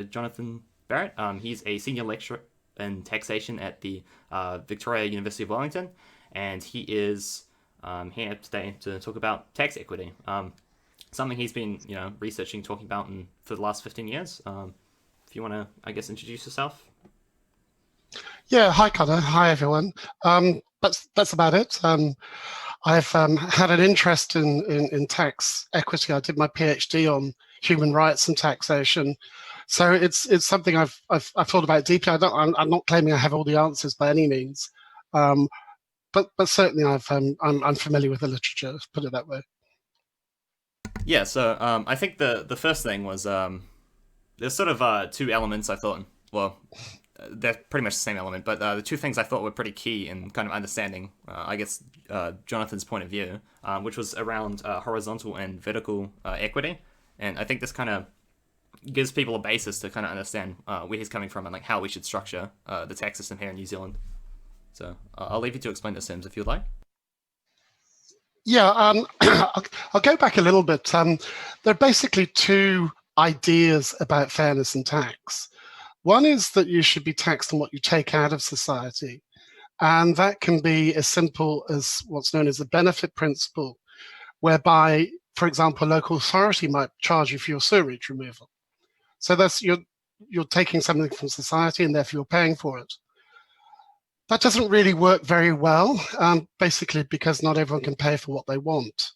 Jonathan Barrett. He's a senior lecturer in taxation at the Victoria University of Wellington, and he is here today to talk about tax equity. Something he's been, researching, talking about for the last 15 years. If you want to, I guess, introduce yourself. Yeah, hi Connor. Hi everyone. That's about it. I've had an interest in tax equity. I did my PhD on human rights and taxation, so it's something I've thought about deeply. I'm not claiming I have all the answers by any means, um, but certainly I'm familiar with the literature. Let's put it that way. Yeah, so I think the first thing was there's sort of two elements I thought. Well, they're pretty much the same element, but the two things I thought were pretty key in kind of understanding, I guess, Jonathan's point of view, which was around horizontal and vertical equity. And I think this kind of gives people a basis to kind of understand where he's coming from and like how we should structure the tax system here in New Zealand. So I'll leave you to explain those terms if you'd like. Yeah, I'll go back a little bit. There are basically two ideas about fairness and tax. One is that you should be taxed on what you take out of society. And that can be as simple as what's known as the benefit principle, whereby, for example, a local authority might charge you for your sewage removal. So that's you're taking something from society and therefore you're paying for it. That doesn't really work very well, basically because not everyone can pay for what they want.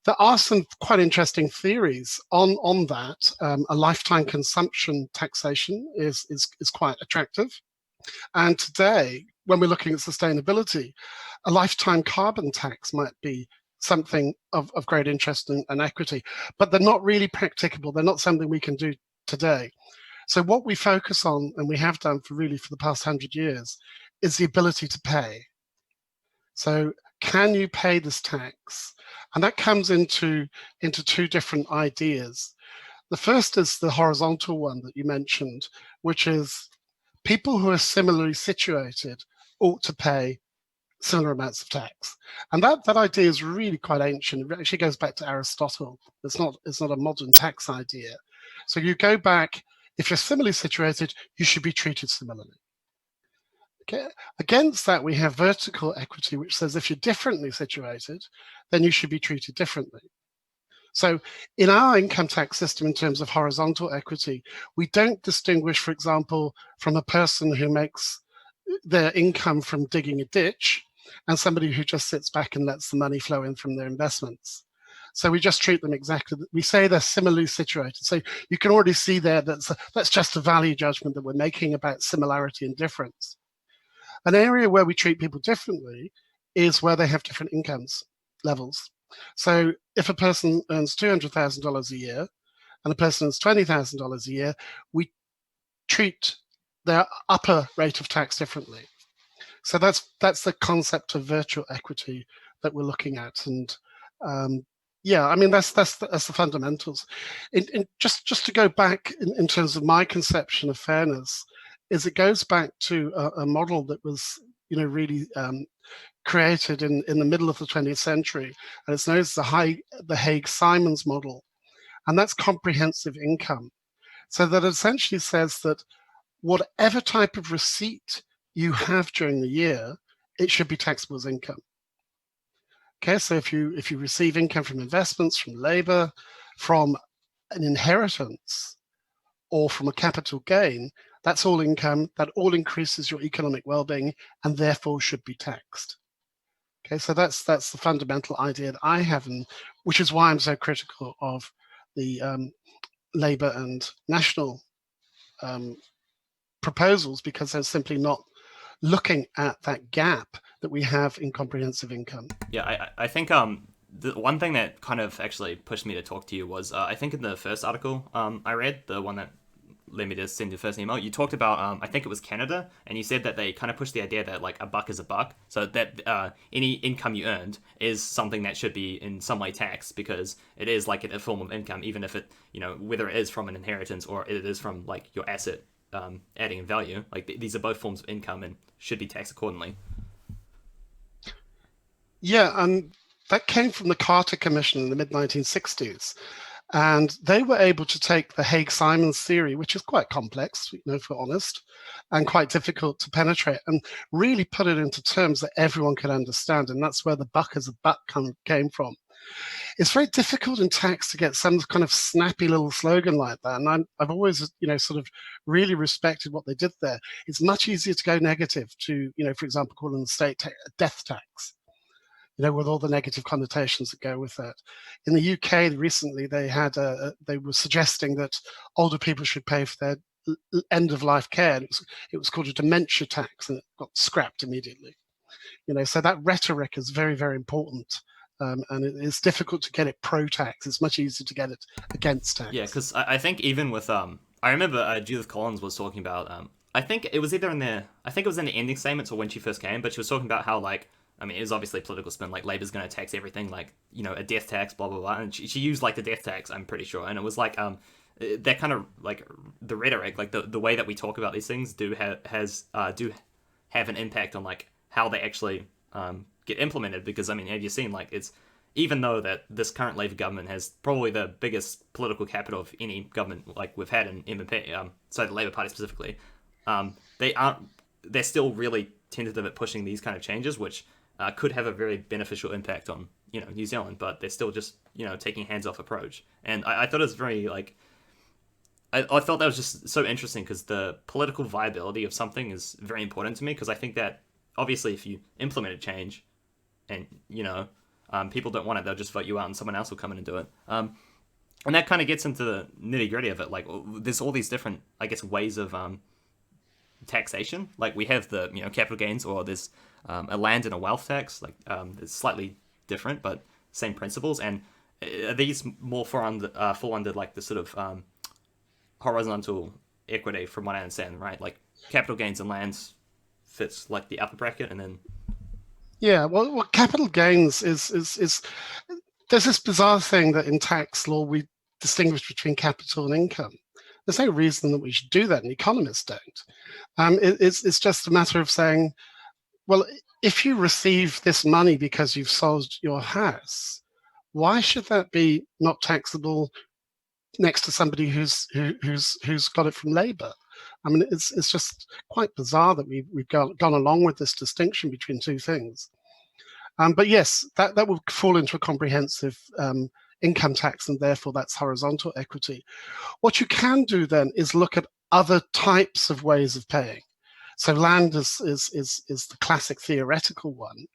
There are some quite interesting theories on that. A lifetime consumption taxation is quite attractive. And today, when we're looking at sustainability, a lifetime carbon tax might be something of great interest and equity, but they're not really practicable. They're not something we can do today. So what we focus on, and we have done for the past 100 years, is the ability to pay. So can you pay this tax? And that comes into two different ideas. The first is the horizontal one that you mentioned, which is people who are similarly situated ought to pay similar amounts of tax. And that idea is really quite ancient. It actually goes back to Aristotle. It's not a modern tax idea. So you go back, if you're similarly situated, you should be treated similarly. Okay. Against that, we have vertical equity, which says if you're differently situated, then you should be treated differently. So in our income tax system, in terms of horizontal equity, we don't distinguish, for example, from a person who makes their income from digging a ditch and somebody who just sits back and lets the money flow in from their investments. So we just treat them exactly. We say they're similarly situated. So you can already see there that's just a value judgment that we're making about similarity and difference. An area where we treat people differently is where they have different incomes levels. So if a person earns $200,000 a year and a person earns $20,000 a year, we treat their upper rate of tax differently. So that's the concept of virtual equity that we're looking at. And yeah, I mean, that's the fundamentals. Just to go back in terms of my conception of fairness, is it goes back to a model that was, really created in the middle of the 20th century, and it's known as the Haig-Simons model, and that's comprehensive income. So that essentially says that whatever type of receipt you have during the year, it should be taxable as income. Okay, so if you receive income from investments, from labor, from an inheritance, or from a capital gain, that's all income. That all increases your economic well-being and therefore should be taxed. Okay, so that's the fundamental idea that I have, and which is why I'm so critical of the Labour and National proposals, because they're simply not looking at that gap that we have in comprehensive income. Yeah, I think the one thing that kind of actually pushed me to talk to you was I think in the first article I read, the one that led me to send the first email, you talked about I think it was Canada, and you said that they kind of pushed the idea that like a buck is a buck, so that any income you earned is something that should be in some way taxed, because it is like a form of income, even if it, whether it is from an inheritance or it is from like your asset adding in value, like these are both forms of income and should be taxed accordingly. Yeah, and that came from the Carter Commission in the mid-1960s. And they were able to take the Hague-Simons theory, which is quite complex, if we're honest, and quite difficult to penetrate, and really put it into terms that everyone could understand. And that's where the buck as a buck came from. It's very difficult in tax to get some kind of snappy little slogan like that. And I've always, sort of really respected what they did there. It's much easier to go negative to, for example, calling the state a death tax, with all the negative connotations that go with that. In the UK recently, they were suggesting that older people should pay for their end of life care. It was called a dementia tax, and it got scrapped immediately. So that rhetoric is very, very important. And it's difficult to get it pro-tax. It's much easier to get it against tax. Yeah, because I think even with I remember Judith Collins was talking about I think it was either in the I think it was in the ending statements or when she first came, but she was talking about how it was obviously a political spin, like Labour's going to tax everything, a death tax, blah blah blah, and she used the death tax, I'm pretty sure, and it was that kind of the rhetoric, the way that we talk about these things do have an impact on how they actually get implemented, because have you seen it's even though that this current Labour government has probably the biggest political capital of any government we've had in MMP, so the Labour Party specifically, they're still really tentative at pushing these kind of changes, which could have a very beneficial impact on New Zealand, but they're still just taking a hands-off approach. And I thought it was very I thought that was just so interesting, because the political viability of something is very important to me, because I think that obviously if you implement a change and people don't want it, they'll just vote you out and someone else will come in and do it. And that kind of gets into the nitty-gritty of it. There's all these different, I guess, ways of taxation. We have the capital gains, or there's a land and a wealth tax. It's slightly different, but same principles. And these more fall under the sort of horizontal equity, from what I understand, right? Capital gains and lands fits the upper bracket, and then yeah, well, capital gains is there's this bizarre thing that in tax law we distinguish between capital and income. There's no reason that we should do that, and economists don't. It's just a matter of saying, well, if you receive this money because you've sold your house, why should that be not taxable next to somebody who's got it from labour? It's just quite bizarre that we've gone along with this distinction between two things. But yes, that will fall into a comprehensive income tax, and therefore that's horizontal equity. What you can do then is look at other types of ways of paying. So land is the classic theoretical one,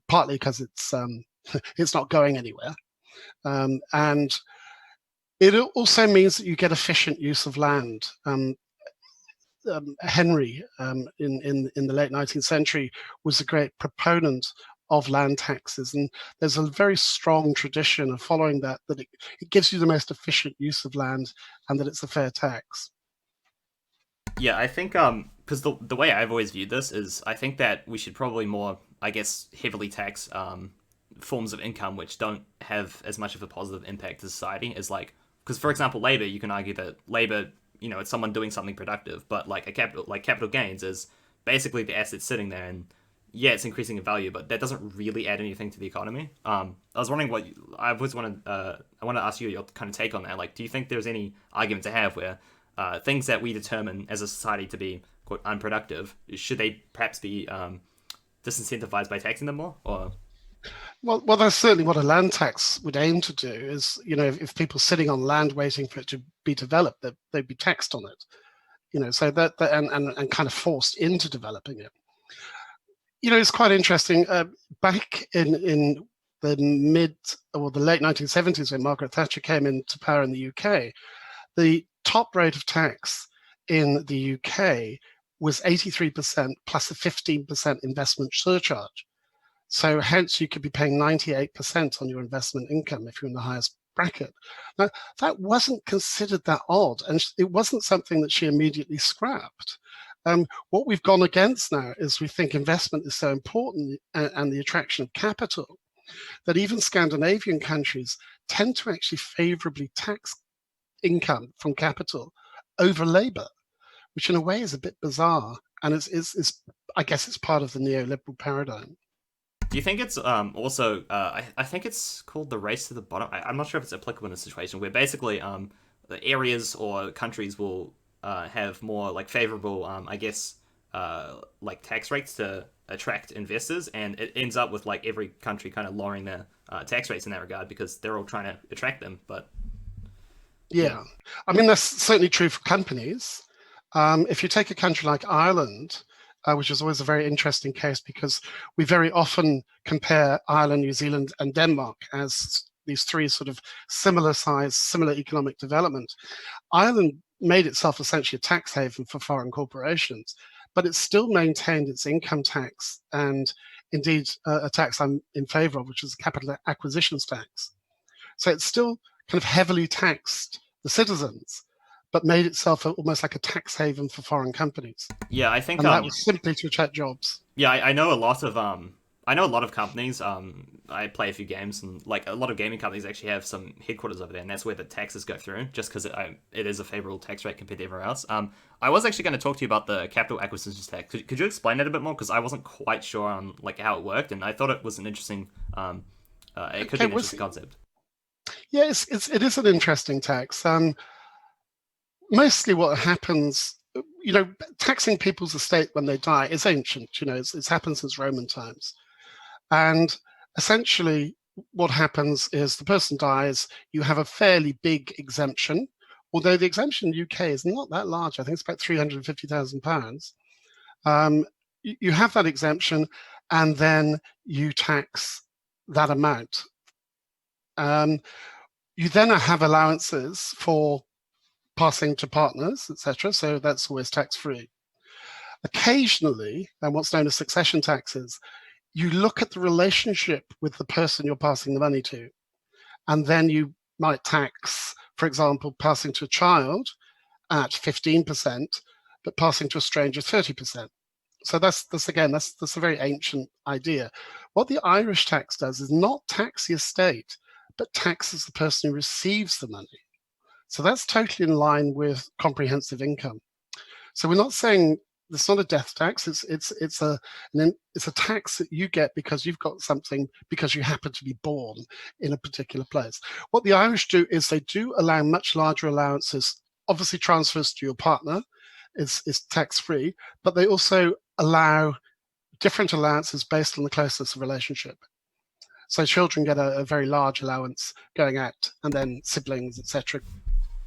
partly because it's it's not going anywhere, and it also means that you get efficient use of land. Henry, in the late 19th century, was a great proponent of land taxes, and there's a very strong tradition of following that it gives you the most efficient use of land, and that it's a fair tax. Yeah, I think because the way I've always viewed this is, I think that we should probably more, I guess, heavily tax forms of income which don't have as much of a positive impact to society as because for example, labor, you can argue that labor, it's someone doing something productive, but capital gains is basically the asset sitting there, and yeah, it's increasing in value, but that doesn't really add anything to the economy. I was wondering I want to ask you your kind of take on that. Do you think there's any argument to have where things that we determine as a society to be quote unproductive, should they perhaps be disincentivized by taxing them more? Or well, that's certainly what a land tax would aim to do. Is if people sitting on land waiting for it to be developed, they'd be taxed on it. So that and kind of forced into developing it. It's quite interesting. Back in the mid or the late 1970s, when Margaret Thatcher came into power in the UK, the top rate of tax in the UK was 83% plus a 15% investment surcharge. So hence you could be paying 98% on your investment income if you're in the highest bracket. Now, that wasn't considered that odd, and it wasn't something that she immediately scrapped. What we've gone against now is we think investment is so important, and the attraction of capital, that even Scandinavian countries tend to actually favorably tax income from capital over labor, which in a way is a bit bizarre. And it's I guess it's part of the neoliberal paradigm. Do you think it's also? I think it's called the race to the bottom. I'm not sure if it's applicable in a situation where basically the areas or countries will have more like favorable, I guess, like tax rates to attract investors, and it ends up with like every country kind of lowering their tax rates in that regard because they're all trying to attract them. But yeah, Yeah, I mean that's certainly true for companies. If you take a country like Ireland, which is always a very interesting case because we very often compare Ireland, New Zealand, and Denmark as these three sort of similar size, similar economic development. Ireland made itself essentially a tax haven for foreign corporations, but it still maintained its income tax and indeed a tax I'm in favour of, which is the capital acquisitions tax. So it's still kind of heavily taxed the citizens, but made itself almost like a tax haven for foreign companies. yeah, I think And that was simply to attract jobs. yeah, I know a lot of I know a lot of companies. I play a few games, and like a lot of gaming companies actually have some headquarters over there, and that's where the taxes go through, just because it is a favorable tax rate compared to everywhere else. I was actually going to talk to you about the capital acquisitions tax. Could you explain that a bit more? Because I wasn't quite sure on like how it worked, and I thought it was an interesting. It could be Okay, an interesting concept. yeah, it is an interesting tax. Mostly what happens, taxing people's estate when they die is ancient. It's happened since Roman times. And essentially, what happens is the person dies, you have a fairly big exemption, although the exemption in the UK is not that large. I think it's about £350,000. You have that exemption, and then you tax that amount. You then have allowances for passing to partners, etc. So that's always tax-free. Occasionally, and what's known as succession taxes, you look at the relationship with the person you're passing the money to, and then you might tax, for example, passing to a child at 15%, but passing to a stranger 30%. So that's a very ancient idea. What the Irish tax does is not tax the estate, but taxes the person who receives the money. So that's totally in line with comprehensive income. So we're not saying it's not a death tax. It's a tax that you get because you've got something because you happen to be born in a particular place. What the Irish do is they do allow much larger allowances. Obviously, transfers to your partner is tax free, but they also allow different allowances based on the closeness of relationship. So children get a very large allowance going out, and then siblings, etc.,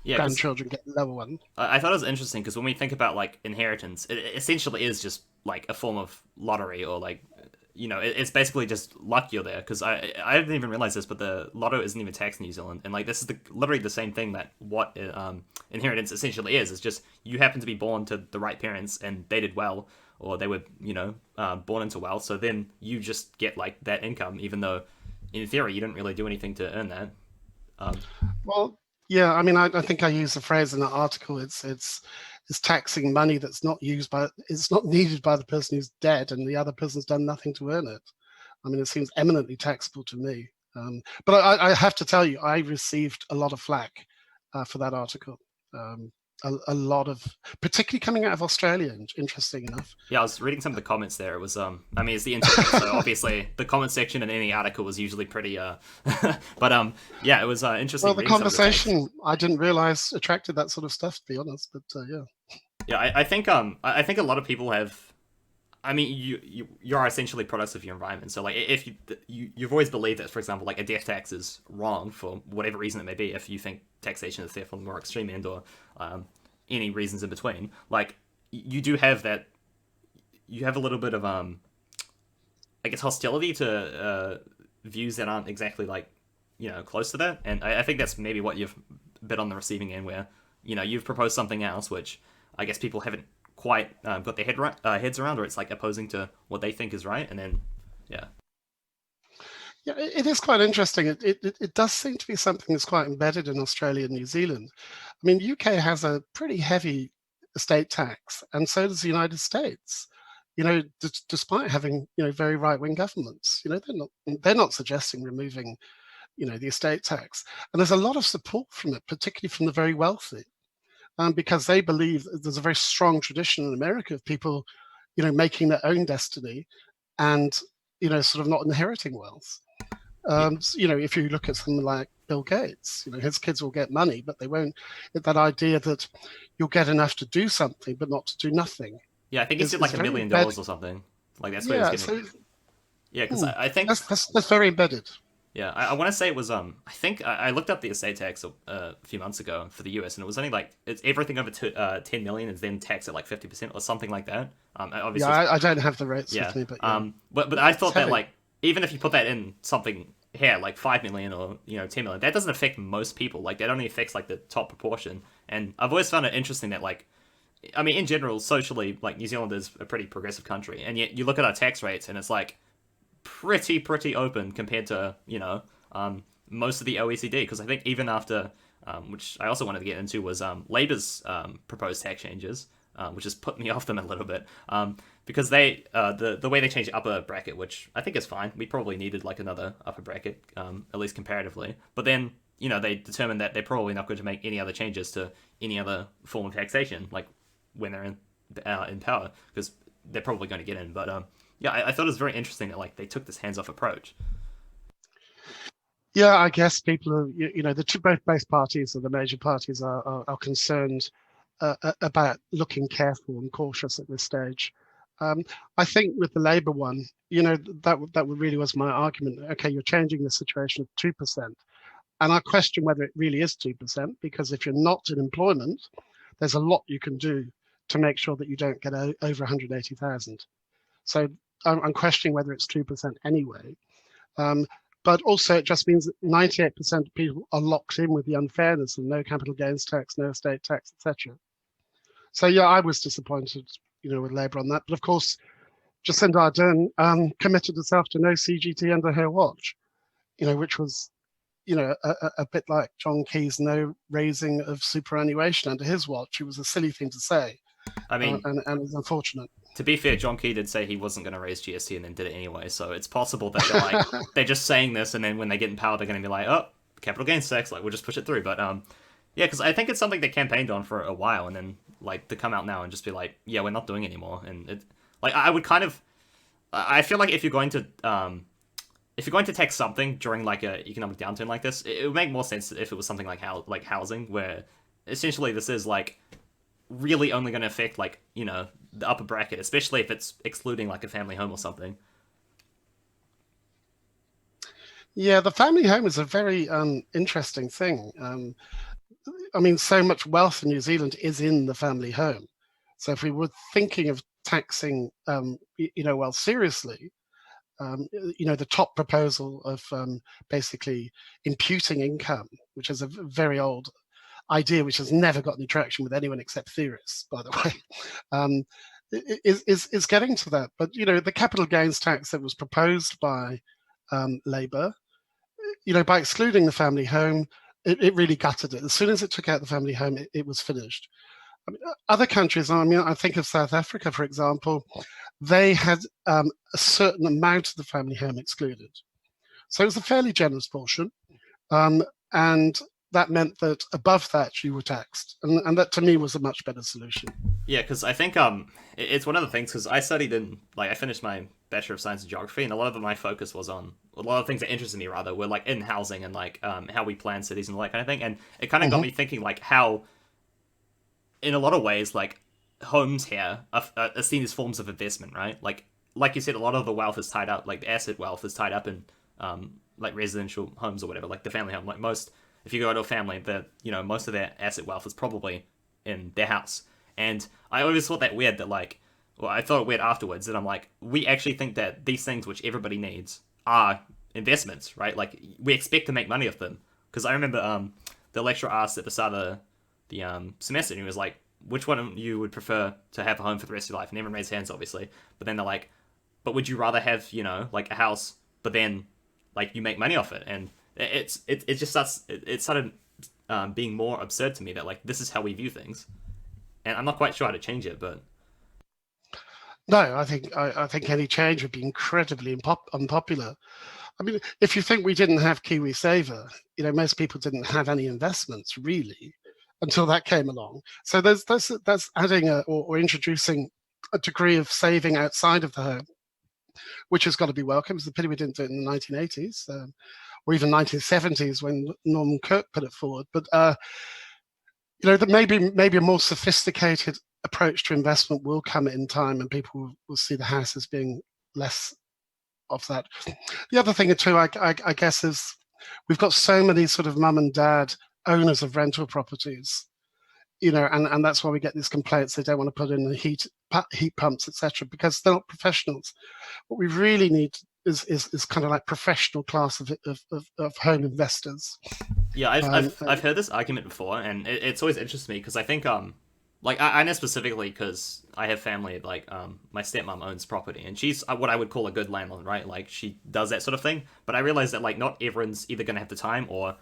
Yeah, because grandchildren get the lower one. I thought it was interesting because when we think about like inheritance, it essentially is just like a form of lottery or like it's basically just luck you're there because I didn't even realize this, but the lotto isn't even taxed in New Zealand, and like this is literally the same thing that what inheritance essentially is. It's just you happen to be born to the right parents and they did well, or they were born into wealth, so then you just get like that income, even though in theory you didn't really do anything to earn that. Um, Well, yeah, I mean, I think I used the phrase in that article. It's taxing money that's not used by, it's not needed by the person who's dead, and the other person's done nothing to earn it. I mean, it seems eminently taxable to me. But I have to tell you, I received a lot of flack for that article. Um, a lot of, particularly coming out of Australia, interesting enough. Yeah, I was reading some of the comments there. It was I mean it's the internet, so obviously the comment section in any article was usually pretty but yeah, it was interesting Well, the reading some of the takes. conversation I didn't realize attracted that sort of stuff, to be honest. But yeah. Yeah, I think a lot of people have. I mean, you're essentially products of your environment. So like, if you've always believed that, for example, like a death tax is wrong for whatever reason it may be. If you think taxation is therefore the more extreme end, or any reasons in between, like you do have that. You have a little bit of I guess hostility to views that aren't exactly like close to that, and I think that's maybe what you've been on the receiving end, where you've proposed something else which I guess people haven't quite got their heads around, or it's like opposing to what they think is right, and then yeah. Yeah, it is quite interesting. It does seem to be something that's quite embedded in Australia and New Zealand. I mean, UK has a pretty heavy estate tax, and so does the United States. Despite having very right-wing governments, they're not suggesting removing the estate tax, and there's a lot of support from it, particularly from the very wealthy, because they believe that there's a very strong tradition in America of people, making their own destiny, and sort of not inheriting wealth. If you look at someone like Bill Gates, his kids will get money, but they won't. That idea that you'll get enough to do something, but not to do nothing. Yeah, I think he said like $1 million or something. Like that's what he was getting. So Yeah, because I think that's very embedded. Yeah, I want to say it was I think I looked up the estate tax a few months ago for the US, and it was only like it's everything over 10 million is then taxed at like 50% or something like that. Obviously, yeah, I don't have the rates with me, but but I thought that like even if you put that in something here like 5 million or 10 million, that doesn't affect most people. Like that only affects like the top proportion. And I've always found it interesting that like I mean in general socially like New Zealand is a pretty progressive country, and yet you look at our tax rates and it's like pretty open compared to most of the OECD, because I think even after which I also wanted to get into was Labour's proposed tax changes, which has put me off them a little bit, because they the way they changed the upper bracket, which I think is fine. We probably needed like another upper bracket, at least comparatively, but then they determined that they're probably not going to make any other changes to any other form of taxation like when they're in power, because they're probably going to get in, but yeah, I thought it was very interesting that like they took this hands-off approach. Yeah, I guess people are, both parties or the major parties are concerned about looking careful and cautious at this stage. I think with the Labour one, that really was my argument. Okay, you're changing the situation of 2%, and I question whether it really is 2%, because if you're not in employment, there's a lot you can do to make sure that you don't get over 180,000. So I'm questioning whether it's 2% anyway. But also it just means that 98% of people are locked in with the unfairness of no capital gains tax, no estate tax, etc. So yeah, I was disappointed, with Labour on that. But of course, Jacinda Ardern committed herself to no CGT under her watch, which was, a bit like John Key's no raising of superannuation under his watch. It was a silly thing to say. I mean, and it's unfortunate. To be fair, John Key did say he wasn't going to raise GST and then did it anyway. So it's possible that they're like they're just saying this, and then when they get in power, they're going to be like, "Oh, capital gains tax, like we'll just push it through." But yeah, because I think it's something they campaigned on for a while, and then like to come out now and just be like, "Yeah, we're not doing it anymore." And it, like I would kind of, I feel like if you're going to tax something during like a economic downturn like this, it would make more sense if it was something like housing, where essentially this is like really only going to affect like the upper bracket, especially if it's excluding like a family home or something. Yeah, the family home is a very interesting thing. I mean, so much wealth in New Zealand is in the family home. So if we were thinking of taxing, wealth seriously, the top proposal of basically imputing income, which is a very old idea which has never got any traction with anyone except theorists, by the way, is getting to that. But the capital gains tax that was proposed by Labour, by excluding the family home, it really gutted it. As soon as it took out the family home, it was finished. I mean, other countries, I think of South Africa, for example, they had a certain amount of the family home excluded. So it was a fairly generous portion. And that meant that above that you were taxed, and that to me was a much better solution. Yeah, because I think it's one of the things, because I studied I finished my Bachelor of Science in Geography, and a lot of my focus was on a lot of things that interested me rather were like in housing and like how we plan cities and all that kind of thing, and it kind of got me thinking like how in a lot of ways like homes here are seen as forms of investment, right? Like you said, a lot of the wealth is tied up, like the asset wealth is tied up in like residential homes or whatever, like the family home. Like most, if you go to a family, most of their asset wealth is probably in their house. And I always thought that weird that like, well, I thought it weird afterwards that I'm like, we actually think that these things which everybody needs are investments, right? Like we expect to make money off them. Because I remember the lecturer asked at the start of the semester, and he was like, which one of you would prefer to have a home for the rest of your life? And everyone raised hands, obviously. But then they're like, but would you rather have, like a house, but then like you make money off it? And it just started being more absurd to me that like this is how we view things. And I'm not quite sure how to change it, but no, I think any change would be incredibly unpopular. I mean, if you think we didn't have KiwiSaver, most people didn't have any investments really until that came along. So that's adding or introducing a degree of saving outside of the home, which has got to be welcome. It's a pity we didn't do it in the 1980s or even 1970s when Norman Cook put it forward. But that maybe a more sophisticated approach to investment will come in time, and people will see the house as being less of that. The other thing too, I guess, is we've got so many sort of mum and dad owners of rental properties, and that's why we get these complaints. They don't want to put in the heat pumps, etc., because they're not professionals. What we really need is kind of like professional class of home investors. Yeah, I've heard this argument before, and it's always interested me because I think like I know specifically because I have family, like my stepmom owns property, and she's what I would call a good landlord, right? Like she does that sort of thing. But I realize that like not everyone's either going to have the time or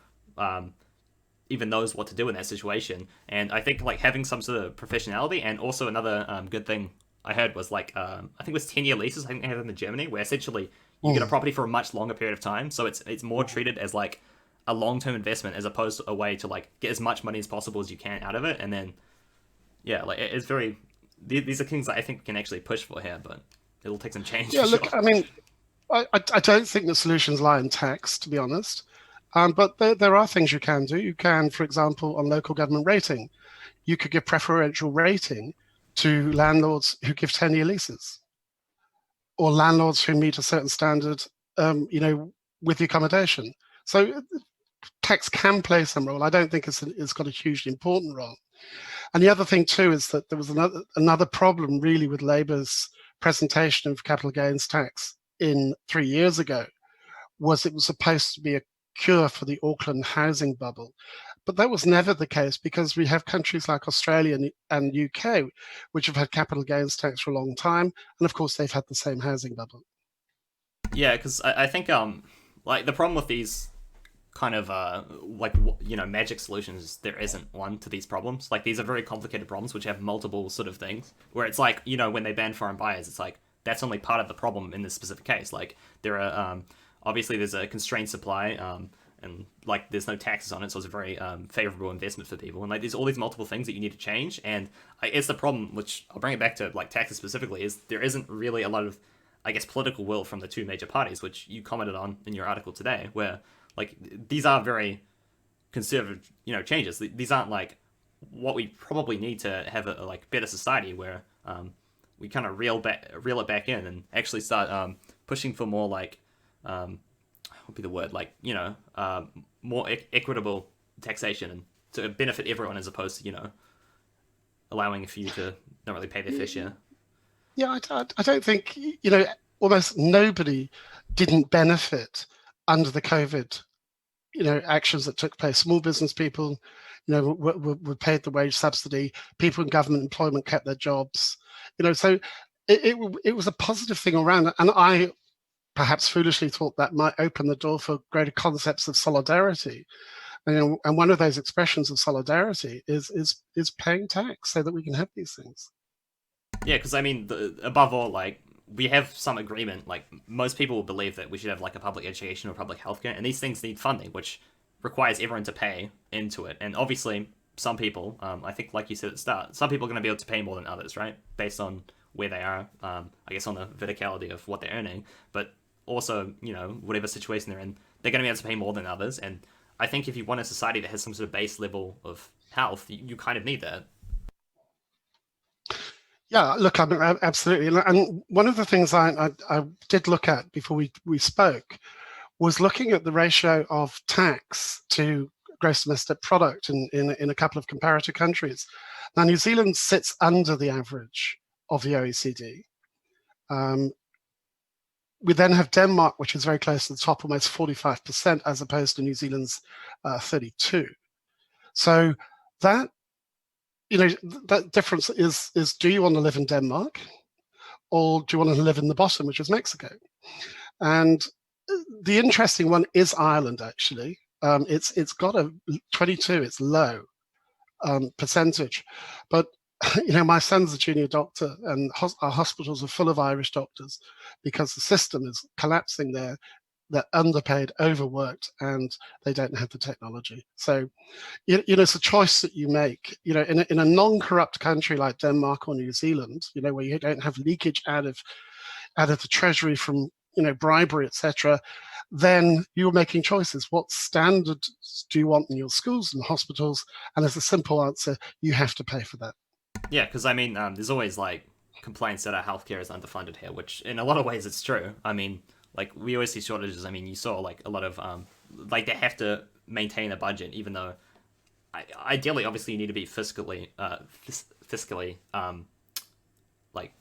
even knows what to do in that situation. And I think like having some sort of professionality, and also another good thing I heard was like I think it was 10-year leases. I think they have them in Germany, where essentially you get a property for a much longer period of time, so it's more treated as like a long-term investment as opposed to a way to like get as much money as possible as you can out of it. And then like it's very, these are things that I think we can actually push for here, but it'll take some change. Yeah, look, sure. I mean, I don't think the solutions lie in tax, to be honest. But there are things you can do. You can, for example, on local government rating, you could give preferential rating to landlords who give 10-year leases, or landlords who meet a certain standard, with the accommodation. So tax can play some role. I don't think it's got a hugely important role. And the other thing too is that there was another problem really with Labour's presentation of capital gains tax 3 years ago, was it was supposed to be a cure for the Auckland housing bubble. But that was never the case, because we have countries like Australia and UK, which have had capital gains tax for a long time. And of course, they've had the same housing bubble. Yeah, because I think like the problem with these kind of magic solutions, there isn't one to these problems. Like these are very complicated problems which have multiple sort of things, where it's like, when they ban foreign buyers, it's like that's only part of the problem in this specific case. Like there are obviously there's a constrained supply, and like there's no taxes on it, so it's a very favorable investment for people. And like there's all these multiple things that you need to change, and it's the problem, which I'll bring it back to like taxes specifically, is there isn't really a lot of, I guess, political will from the two major parties, which you commented on in your article today, where like these are very conservative, changes. These aren't like what we probably need to have a like better society, where we kind of reel it back in and actually start pushing for more like what would be the word, like more equitable taxation, and to benefit everyone, as opposed to allowing a few to not really pay their fair share. Yeah, I don't think almost nobody didn't benefit under the COVID actions that took place. Small business people were paid the wage subsidy. People in government employment kept their jobs. So it was a positive thing around. And I perhaps foolishly thought that might open the door for greater concepts of solidarity. And one of those expressions of solidarity is paying tax so that we can have these things. Yeah, because I mean, above all, like we have some agreement. Like most people will believe that we should have like a public education or public healthcare, and these things need funding, which requires everyone to pay into it. And obviously, some people, I think, like you said at the start, some people are going to be able to pay more than others, right? Based on where they are, I guess on the verticality of what they're earning, but also, whatever situation they're in, they're going to be able to pay more than others. And I think if you want a society that has some sort of base level of health, you kind of need that. Yeah, look, I mean, absolutely. And one of the things I did look at before we spoke was looking at the ratio of tax to gross domestic product in a couple of comparator countries. Now, New Zealand sits under the average of the OECD. We then have Denmark, which is very close to the top, almost 45%, as opposed to New Zealand's 32%. So that that difference is do you want to live in Denmark, or do you want to live in the bottom, which is Mexico? And the interesting one is Ireland, actually. It's got a 22, it's low percentage. But my son's a junior doctor, and our hospitals are full of Irish doctors because the system is collapsing there. They're underpaid, overworked, and they don't have the technology. So, it's a choice that you make. In a non-corrupt country like Denmark or New Zealand, where you don't have leakage out of out of the treasury from bribery, etc., then you're making choices. What standards do you want in your schools and hospitals? And as a simple answer, you have to pay for that. Yeah, because I mean, there's always like complaints that our healthcare is underfunded here, which in a lot of ways it's true. I mean, like we always see shortages. I mean, you saw like a lot of like they have to maintain a budget, even though ideally, obviously, you need to be fiscally like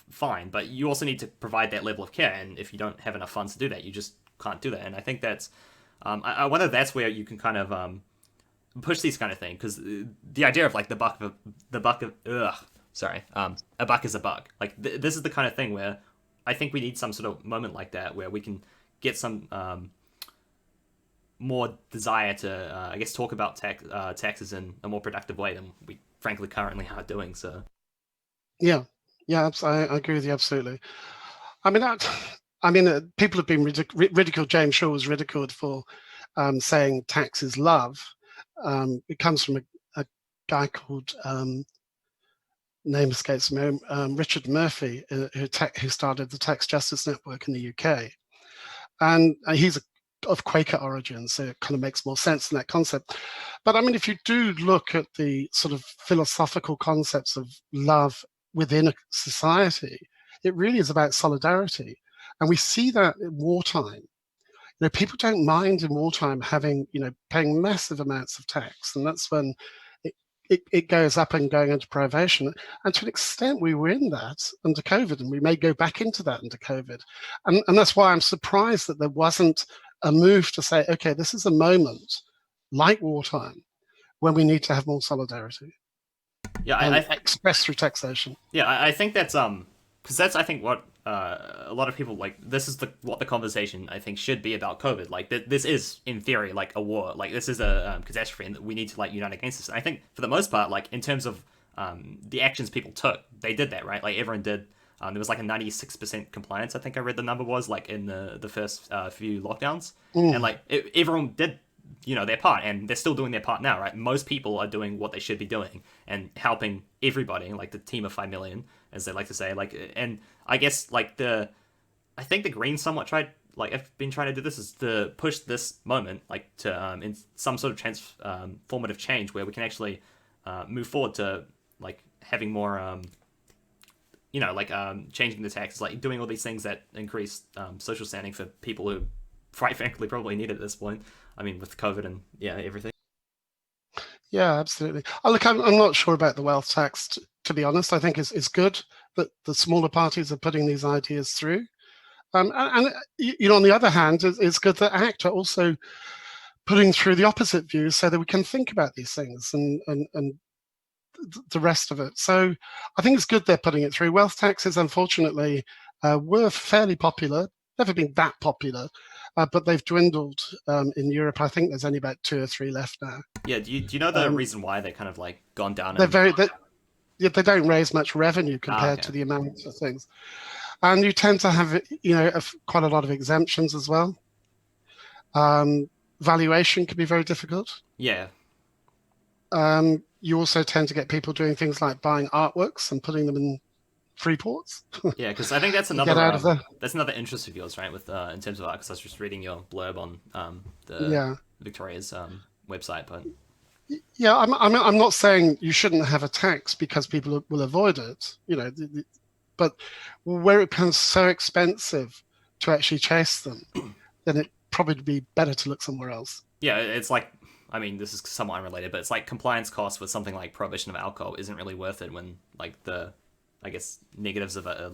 fine, but you also need to provide that level of care. And if you don't have enough funds to do that, you just can't do that. And I think that's I wonder if that's where you can kind of push these kind of thing, because the idea of like a buck is a buck. Like this is the kind of thing where I think we need some sort of moment like that where we can get some more desire to I guess talk about taxes in a more productive way than we frankly currently are doing. So yeah, I agree with you absolutely. I mean, people have been ridiculed. James Shaw was ridiculed for saying tax is love. It comes from a guy called name escapes me, Richard Murphy, who started the Tax Justice Network in the UK, and he's of Quaker origin, so it kind of makes more sense in that concept. But I mean, if you do look at the sort of philosophical concepts of love within a society, it really is about solidarity, and we see that in wartime. People don't mind in wartime paying massive amounts of tax, and that's when it goes up and going into privation. And to an extent, we were in that under COVID, and we may go back into that under COVID. And that's why I'm surprised that there wasn't a move to say, okay, this is a moment like wartime when we need to have more solidarity. Yeah, expressed through taxation. Yeah, I think that's because that's I think what a lot of people like. This is what the conversation I think should be about COVID. Like this is in theory like a war. Like this is a catastrophe, and we need to like unite against this. And I think for the most part, like in terms of the actions people took, they did that, right? Like everyone did. There was like a 96% compliance. I think I read the number was like in the first few lockdowns, and like everyone did their part, and they're still doing their part now, right? Most people are doing what they should be doing and helping everybody, like the team of 5 million, as they like to say. Like, and I guess like I think the Greens somewhat tried, like have been trying to do this, is to push this moment like to in some sort of transformative change where we can actually move forward to like having more changing the taxes, like doing all these things that increase social standing for people who, quite frankly, probably need it at this point. I mean, with COVID and everything. Yeah, absolutely. Look, I'm not sure about the wealth tax, to be honest. I think it's good that the smaller parties are putting these ideas through. And on the other hand, it's good that ACT are also putting through the opposite views so that we can think about these things and the rest of it. So I think it's good they're putting it through. Wealth taxes, unfortunately, were fairly popular, never been that popular, but they've dwindled in Europe. I think there's only about 2 or 3 left now. Yeah, do you know the reason why they kind of like gone down? They don't raise much revenue compared to the amount of things. And you tend to have, quite a lot of exemptions as well. Valuation can be very difficult. Yeah. You also tend to get people doing things like buying artworks and putting them in free ports. Yeah, because I think that's another that's another interest of yours, right? With in terms of art, because I was just reading your blurb on Victoria's website, but yeah, I'm not saying you shouldn't have a tax because people will avoid it, but where it becomes so expensive to actually chase them, then it probably would be better to look somewhere else. Yeah, it's like, I mean, this is somewhat unrelated, but it's like compliance costs with something like prohibition of alcohol isn't really worth it when like the, I guess, negatives of it are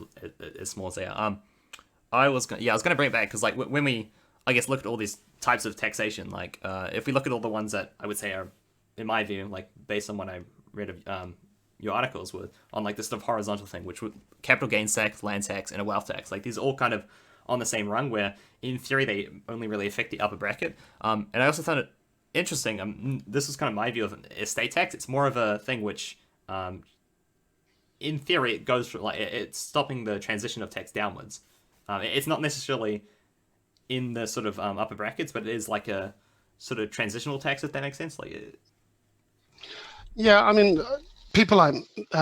as small as they are. I was gonna bring it back because like when we, I guess, look at all these types of taxation, like if we look at all the ones that I would say are, in my view, like based on what I read of your articles were on like this sort of horizontal thing, which would capital gains tax, land tax, and a wealth tax. Like these are all kind of on the same rung where in theory they only really affect the upper bracket. And I also found it interesting. This is kind of my view of estate tax. It's more of a thing which, in theory, it goes for like it's stopping the transition of tax downwards. It's not necessarily in the sort of upper brackets, but it is like a sort of transitional tax, if that makes sense. Like, yeah, I mean, people like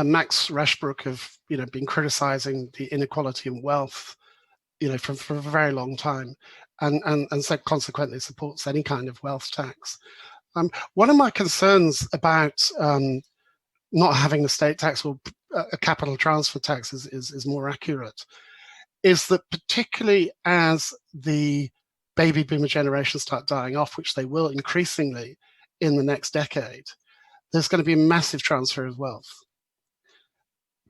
Max Rashbrook have been criticizing the inequality in wealth for a very long time, and so consequently supports any kind of wealth tax. One of my concerns about not having a state tax, or a capital transfer tax is more accurate, is that particularly as the baby boomer generation start dying off, which they will increasingly in the next decade, there's going to be a massive transfer of wealth.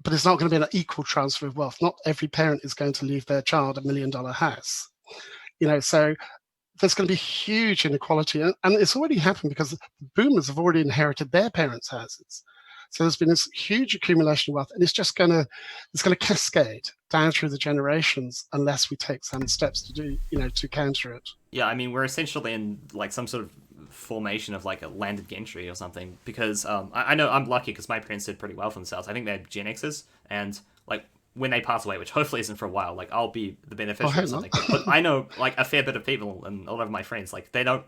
But it's not going to be an equal transfer of wealth. Not every parent is going to leave their child $1 million house. So there's going to be huge inequality, and it's already happened because the boomers have already inherited their parents' houses. So there's been this huge accumulation of wealth, and it's going to cascade down through the generations unless we take some steps to counter it. Yeah, I mean, we're essentially in like some sort of formation of like a landed gentry or something, because I know I'm lucky because my parents did pretty well for themselves. I think they're Gen Xers, and like when they pass away, which hopefully isn't for a while, like I'll be the beneficiary or something. But I know like a fair bit of people and a lot of my friends, like they're not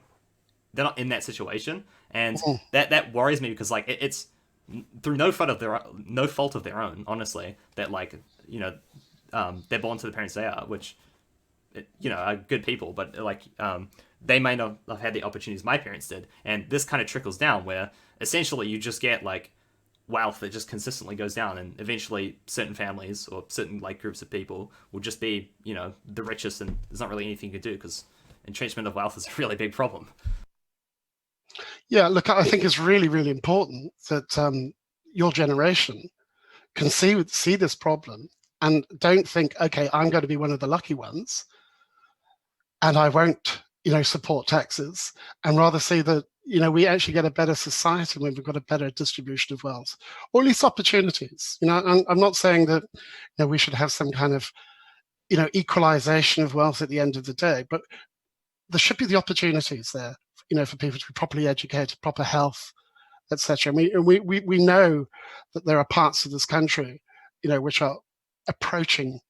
in that situation, and that worries me because like it's through no fault of their own, honestly, that like they're born to the parents they are, which are good people, but like they may not have had the opportunities my parents did, and this kind of trickles down where essentially you just get like wealth that just consistently goes down, and eventually certain families or certain like groups of people will just be the richest, and there's not really anything you can do because entrenchment of wealth is a really big problem. Yeah, look, I think it's really, really important that your generation can see this problem and don't think, okay, I'm going to be one of the lucky ones and I won't, support taxes, and rather see that, we actually get a better society when we've got a better distribution of wealth, or at least opportunities. I'm not saying that we should have some kind of equalization of wealth at the end of the day, but there should be the opportunities there, for people to be properly educated, proper health, etc. We know that there are parts of this country, which are approaching,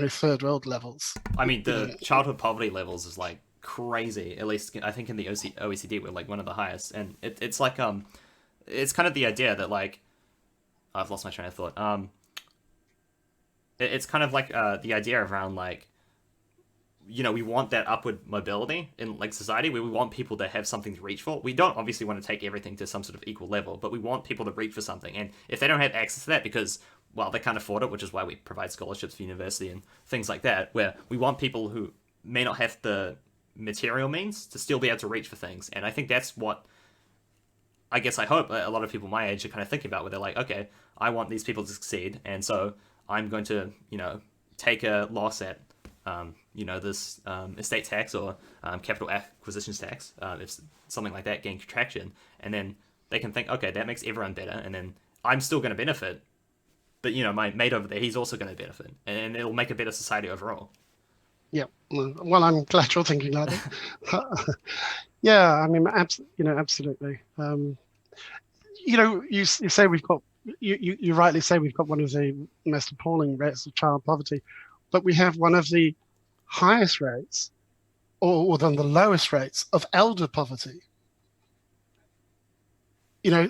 third world levels. I mean, the childhood poverty levels is like crazy. At least I think in the OECD we're like one of the highest, and it's like it's kind of the idea that like I've lost my train of thought. It's kind of like the idea around like we want that upward mobility in like society where we want people to have something to reach for. We don't obviously want to take everything to some sort of equal level, but we want people to reach for something. And if they don't have access to that because, well, they can't afford it, which is why we provide scholarships for university and things like that, where we want people who may not have the material means to still be able to reach for things. And I think that's what I guess I hope a lot of people my age are kind of thinking about, where they're like, okay, I want these people to succeed, and so I'm going to, take a loss at this estate tax or capital acquisitions tax, if something like that gain traction, and then they can think, okay, that makes everyone better, and then I'm still going to benefit, but my mate over there, he's also going to benefit, and it'll make a better society overall. Yeah, well, I'm glad you're thinking like that. Yeah, I mean, absolutely. You say we've got, you rightly say we've got one of the most appalling rates of child poverty, but we have one of the highest rates, or than the lowest rates of elder poverty.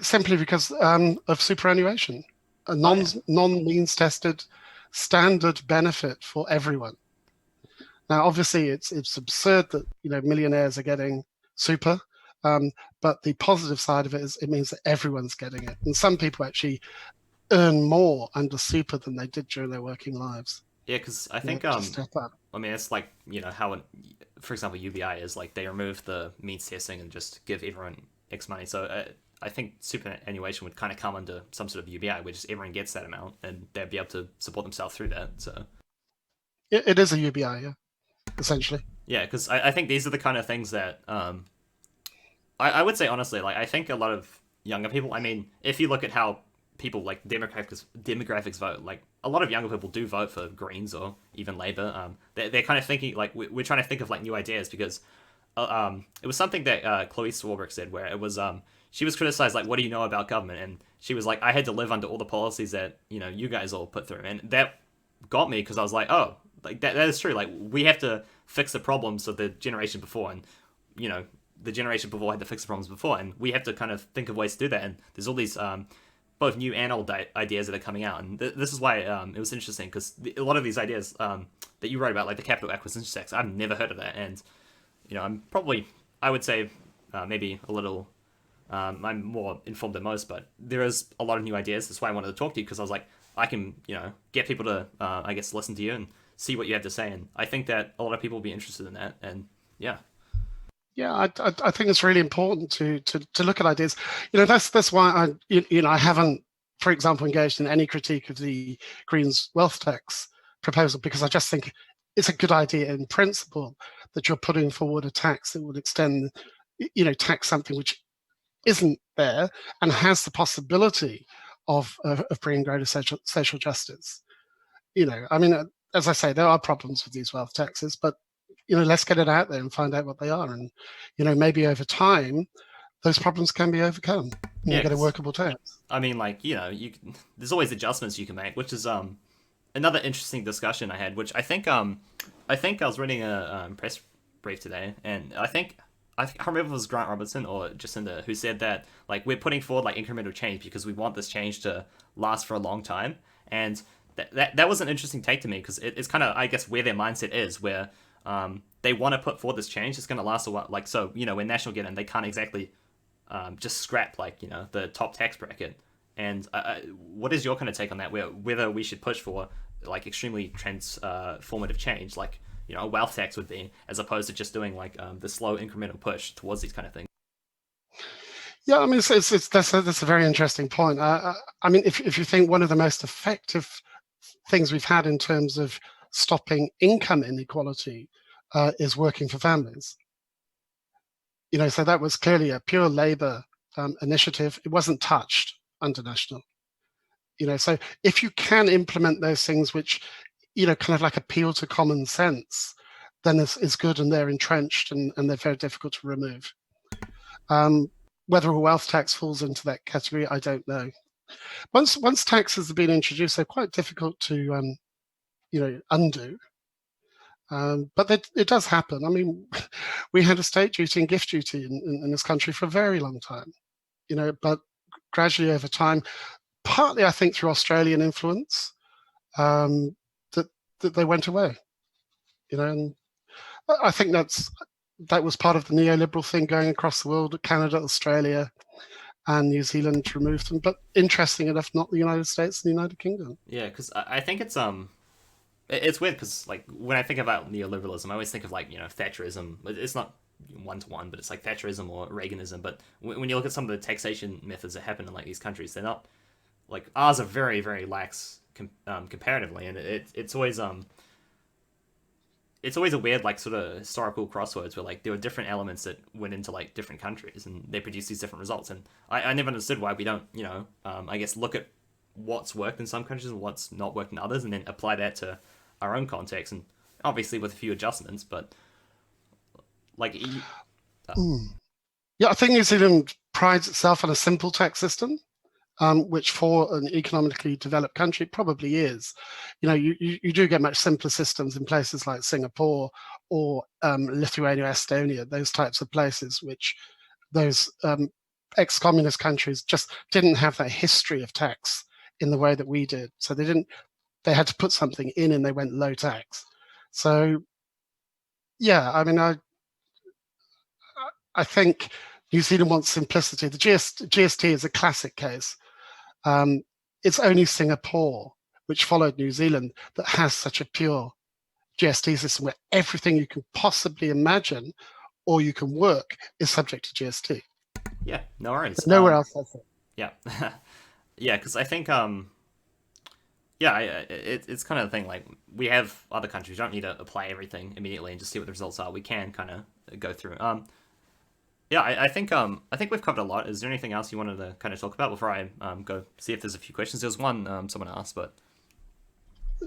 Simply because of superannuation, a non-means tested standard benefit for everyone. Now, obviously, it's absurd that millionaires are getting super, but the positive side of it is it means that everyone's getting it, and some people actually earn more under super than they did during their working lives. Yeah, because I think I mean it's like how it, for example UBI is like they remove the means testing and just give everyone X money. So I think superannuation would kind of come under some sort of UBI where just everyone gets that amount and they'd be able to support themselves through that. So it is a UBI, yeah, essentially. Yeah, because I think these are the kind of things that I would say honestly, like I think a lot of younger people. I mean, if you look at how people like demographics vote, like a lot of younger people do vote for Greens or even Labour. They're kind of thinking like we're trying to think of like new ideas because it was something that Chloe Swarbrick said where it was she was criticized like what do you know about government, and she was like I had to live under all the policies that you guys all put through, and that got me because I was like oh like that is true, like we have to fix the problems of the generation before, and the generation before had to fix the problems before, and we have to kind of think of ways to do that, and there's all these both new and old ideas that are coming out, and this is why it was interesting because a lot of these ideas that you wrote about, like the capital acquisition tax. I've never heard of that, and I'm probably, I would say, maybe a little. I'm more informed than most, but there is a lot of new ideas. That's why I wanted to talk to you, because I was like, I can, get people to, I guess, listen to you and see what you have to say. And I think that a lot of people will be interested in that. And yeah. Yeah, I think it's really important to look at ideas. That's why I haven't, for example, engaged in any critique of the Greens wealth tax proposal, because I just think it's a good idea in principle that you're putting forward a tax that would extend, tax something which isn't there and has the possibility of bringing greater social justice. I mean, as I say, there are problems with these wealth taxes, but let's get it out there and find out what they are, and maybe over time those problems can be overcome and Yeah, you get a because workable tax. I mean, like, there's always adjustments you can make, which is another interesting discussion I had, which I think I was reading a press brief today, and I can't remember if it was Grant Robertson or Jacinda who said that, like, we're putting forward like incremental change because we want this change to last for a long time, and that was an interesting take to me, because it's kind of, I guess, where their mindset is, where they want to put forward this change. It's going to last a while, like, so when national get in, they can't exactly just scrap, like, the top tax bracket. And what is your kind of take on that? Whether we should push for like extremely transformative change, like a wealth tax would be, as opposed to just doing like the slow incremental push towards these kind of things. Yeah, I mean, that's a very interesting point. I mean, if you think one of the most effective things we've had in terms of stopping income inequality is working for families. So that was clearly a pure Labour initiative. It wasn't touched under National. So if you can implement those things which, kind of like appeal to common sense, then it's good, and they're entrenched, and they're very difficult to remove. Whether a wealth tax falls into that category, I don't know. Once taxes have been introduced, they're quite difficult to undo. But it does happen. I mean, we had estate duty and gift duty in this country for a very long time, but gradually over time, partly I think through Australian influence, that they went away. And I think that was part of the neoliberal thing going across the world. Canada, Australia, and New Zealand removed them, but interesting enough, not the United States and the United Kingdom. Yeah, because I think it's weird, because like when I think about neoliberalism, I always think of like Thatcherism. It's not one to one, but it's like Thatcherism or Reaganism. But when you look at some of the taxation methods that happen in like these countries, they're not, like, ours are very, very lax comparatively, and it's always a weird, like, sort of historical crossroads where, like, there were different elements that went into like different countries, and they produced these different results. And I never understood why we don't I guess, look at what's worked in some countries and what's not worked in others, and then apply that to our own context, and obviously with a few adjustments. But like, Yeah, I think New Zealand prides itself on a simple tax system, which for an economically developed country probably is. You do get much simpler systems in places like Singapore or Lithuania, Estonia, those types of places, which those ex-communist countries just didn't have that history of tax in the way that we did. So they had to put something in, and they went low tax. So yeah, I mean, I think New Zealand wants simplicity. The GST is a classic case. It's only Singapore, which followed New Zealand, that has such a pure GST system where everything you can possibly imagine or you can work is subject to GST. yeah, no worries. Nowhere else has it. Yeah, yeah, because I think yeah, it's kind of the thing. Like, we have other countries. We don't need to apply everything immediately and just see what the results are. We can kind of go through. Yeah, I think we've covered a lot. Is there anything else you wanted to kind of talk about before I go see if there's a few questions? There was one someone asked, but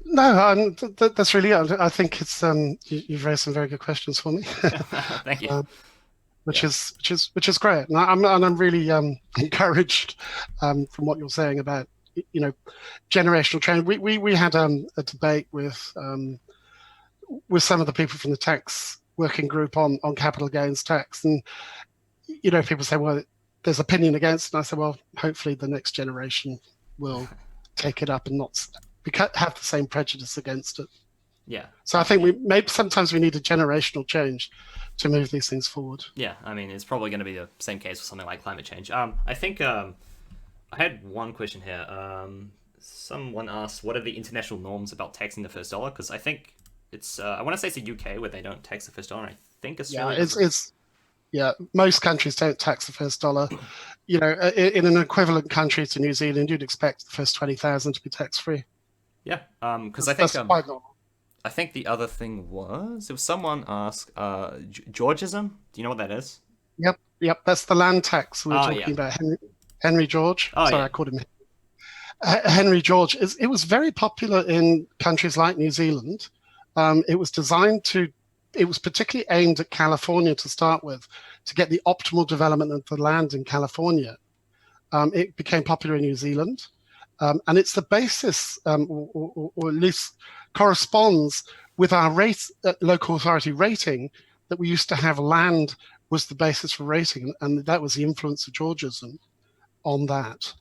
No, that's really it. I think it's you've raised some very good questions for me, thank you. which Yeah, is great, and I'm really encouraged from what you're saying about generational change. We had a debate with some of the people from the tax working group on capital gains tax, and people say, well, there's opinion against it, and I said, well, hopefully the next generation will take it up and not have the same prejudice against it. Yeah. So I think sometimes we need a generational change to move these things forward. Yeah, I mean, it's probably going to be the same case with something like climate change. I think I had one question here. Someone asked, what are the international norms about taxing the first dollar? Because I think it's, I want to say it's the UK where they don't tax the first dollar. I think Yeah, Australia does. most countries don't tax the first dollar. In an equivalent country to New Zealand, you'd expect the first 20,000 to be tax free. Yeah, because That's quite normal. I think the other thing was, it was someone asked, Georgism. Do you know what that is? Yep. That's the land tax we were Oh yeah. talking about. Henry George. Oh Sorry, yeah. I called him Henry George. It was very popular in countries like New Zealand. It was it was particularly aimed at California to start with, to get the optimal development of the land in California. It became popular in New Zealand, and it's the basis, or at least corresponds with our local authority rating, that we used to have land was the basis for rating, and that was the influence of Georgism on that.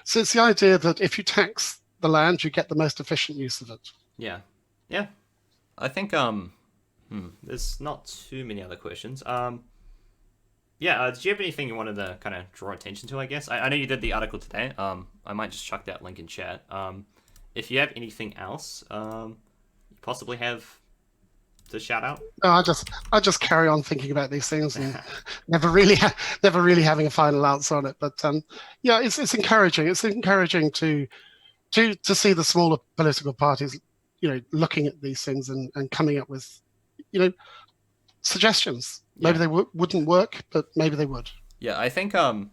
So it's the idea that if you tax the land, you get the most efficient use of it. Yeah. Yeah. I think there's not too many other questions. Yeah, did you have anything you wanted to kind of draw attention to, I guess? I know you did the article today. I might just chuck that link in chat. If you have anything else, you possibly have to shout out. No, I just carry on thinking about these things and never really having a final answer on it. But yeah, it's encouraging. It's encouraging to see the smaller political parties, looking at these things and coming up with, suggestions. Yeah. Maybe they wouldn't work, but maybe they would. Yeah, I think oh,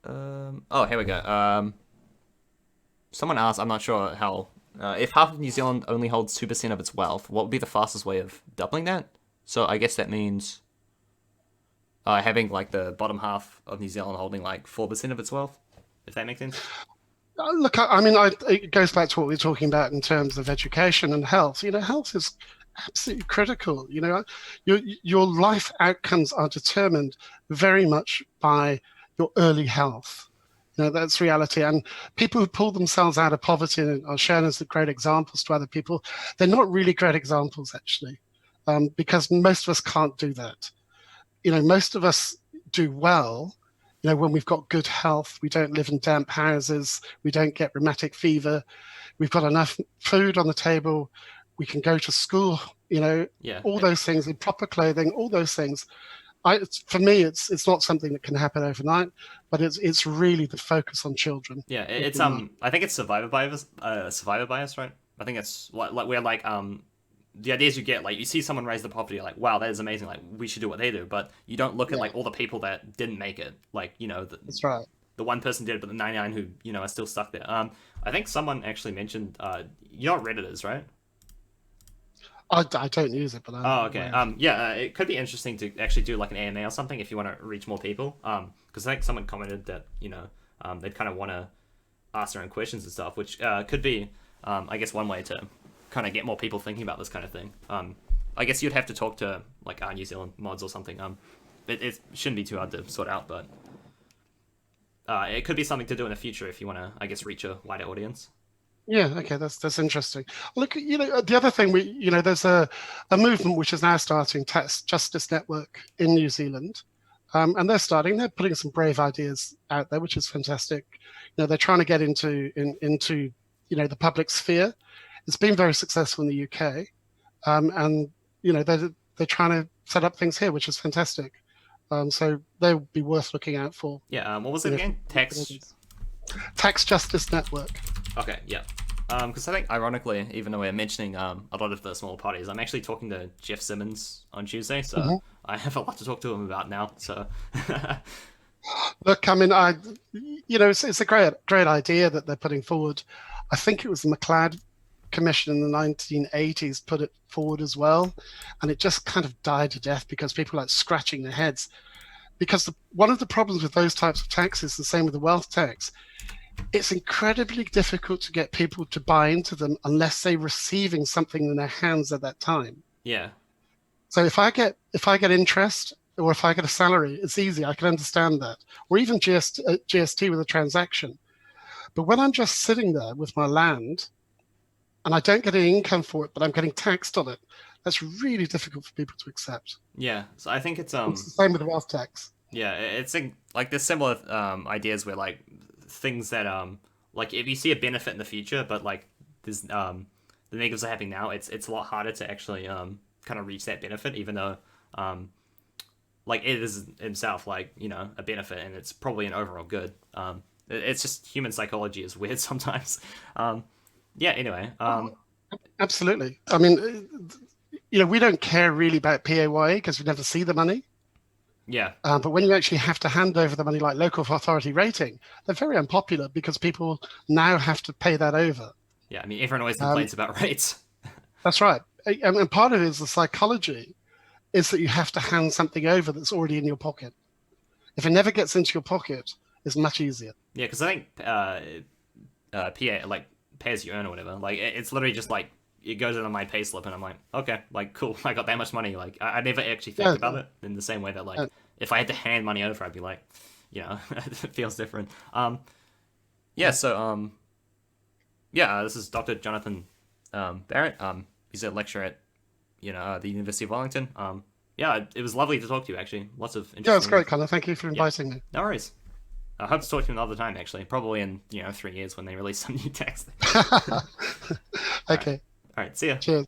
here we go. Someone asked, I'm not sure how, if half of New Zealand only holds 2% of its wealth, what would be the fastest way of doubling that? So I guess that means having like the bottom half of New Zealand holding like 4% of its wealth, if that makes sense. Look, I mean, it goes back to what we were talking about in terms of education and health. Health is absolutely critical. Your life outcomes are determined very much by your early health. That's reality. And people who pull themselves out of poverty and are shown as the great examples to other people, they're not really great examples, actually, because most of us can't do that. Most of us do well, when we've got good health. We don't live in damp houses. We don't get rheumatic fever. We've got enough food on the table. We can go to school, Yeah. all those things, in proper clothing, all those things. For me, it's not something that can happen overnight, but it's really the focus on children. Yeah, it's I think it's survivor bias, right? I think it's like where like the ideas you get, like you see someone raise the poverty, like wow, that is amazing, like we should do what they do, but you don't look at like all the people that didn't make it, like That's right. The one person did it, but the 99 who are still stuck there. I think someone actually mentioned you're not Redditors, right? I don't use it, but oh, okay. Yeah, it could be interesting to actually do like an AMA or something if you want to reach more people. Because I think someone commented that they'd kind of want to ask their own questions and stuff, which could be, I guess, one way to kind of get more people thinking about this kind of thing. I guess you'd have to talk to like our New Zealand mods or something. It shouldn't be too hard to sort out, but it could be something to do in the future if you want to, I guess, reach a wider audience. Yeah, okay, that's interesting. Look, the other thing there's a movement which is now starting, Tax Justice Network in New Zealand, and they're putting some brave ideas out there, which is fantastic. They're trying to get into the public sphere. It's been very successful in the UK, and they're trying to set up things here, which is fantastic. So they'll be worth looking out for. Yeah. What was it again? Tax Justice Network. Okay, yeah. Because I think, ironically, even though we're mentioning a lot of the small parties, I'm actually talking to Jeff Simmons on Tuesday, so I have a lot to talk to him about now. So, look, I mean, it's a great idea that they're putting forward. I think it was the McLeod Commission in the 1980s put it forward as well, and it just kind of died to death because people are scratching their heads. Because one of the problems with those types of taxes, the same with the wealth tax, it's incredibly difficult to get people to buy into them unless they're receiving something in their hands at that time. Yeah. So if I get interest or if I get a salary, it's easy. I can understand that. Or even GST with a transaction. But when I'm just sitting there with my land, and I don't get any income for it, but I'm getting taxed on it. That's really difficult for people to accept. Yeah, so I think it's It's the same with wealth tax. yeah, like there's similar ideas where like things that like if you see a benefit in the future, but like there's the negatives are happening now, it's a lot harder to actually kind of reach that benefit, even though like it is itself like a benefit and it's probably an overall good. It's just human psychology is weird sometimes. Yeah. Anyway. Absolutely. I mean, we don't care really about PAYE because we never see the money. Yeah. But when you actually have to hand over the money, like local authority rating, they're very unpopular because people now have to pay that over. Yeah. I mean, everyone always complains about rates. That's right. And part of it is the psychology is that you have to hand something over that's already in your pocket. If it never gets into your pocket, it's much easier. Yeah, because I think PA like pay as you earn or whatever. Like it's literally just like it goes into my pay slip and I'm like, okay, like cool, I got that much money. Like I never actually think about it in the same way that like if I had to hand money over, I'd be like, it feels different. Yeah. So yeah, this is Dr. Jonathan Barrett. He's a lecturer at the University of Wellington. Yeah, it was lovely to talk to you. Actually, lots of interesting. Yeah, it's great, Connor. Thank you for inviting me. No worries. I hope to talk to you another time. Actually, probably in 3 years when they release some new text. Okay. All right. See ya. Cheers.